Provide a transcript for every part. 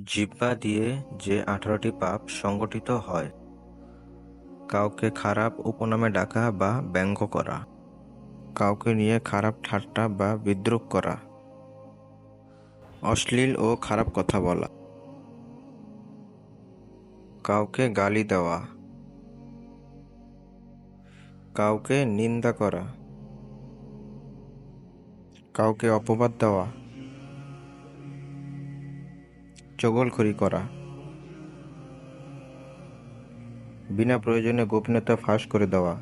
জিহ্বা দিয়ে যে 18টি পাপ সংগঠিত হয়: কাউকে খারাপ উপনামে ডাকা বা ব্যঙ্গ করা, কাউকে নিয়ে খারাপ ঠাট্টা বা বিদ্রূপ করা, অশ্লীল ও খারাপ কথা বলা, কাউকে গালি দেওয়া, কাউকে নিন্দা করা, কাউকে অপবাদ দেওয়া, চগলখড়ি করা, বিনা প্রয়োজনে গোপনীয়তা ফাঁস করে দেওয়া,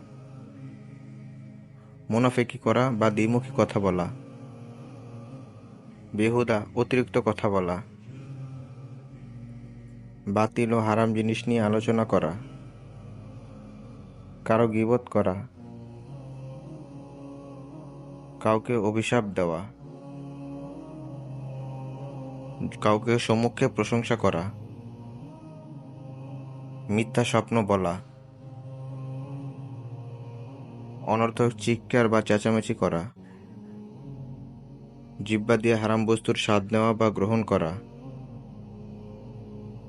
মুনাফিকি করা বা দ্বিমুখী কথা বলা, বেহুদা অতিরিক্ত কথা বলা, বাতিল ও হারাম জিনিস নিয়ে আলোচনা করা, কারো গীবত করা, কাউকে অভিশাপ দেওয়া, কাউকে সম্মুখে প্রশংসা করা, মিথ্যা স্বপ্ন বলা, অনর্থক চিৎকার বা চেঁচামেচি করা, জিহ্বা দিয়ে হারাম বস্তুর স্বাদ নেওয়া বা গ্রহণ করা,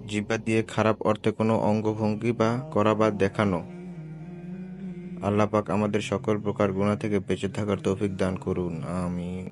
জিহ্বা দিয়ে খারাপ অর্থে কোনো অঙ্গভঙ্গি বা করা বা দেখানো। আল্লাহ পাক আমাদের সকল প্রকার গুনাহ থেকে বেঁচে থাকার তৌফিক দান করুন, আমিন।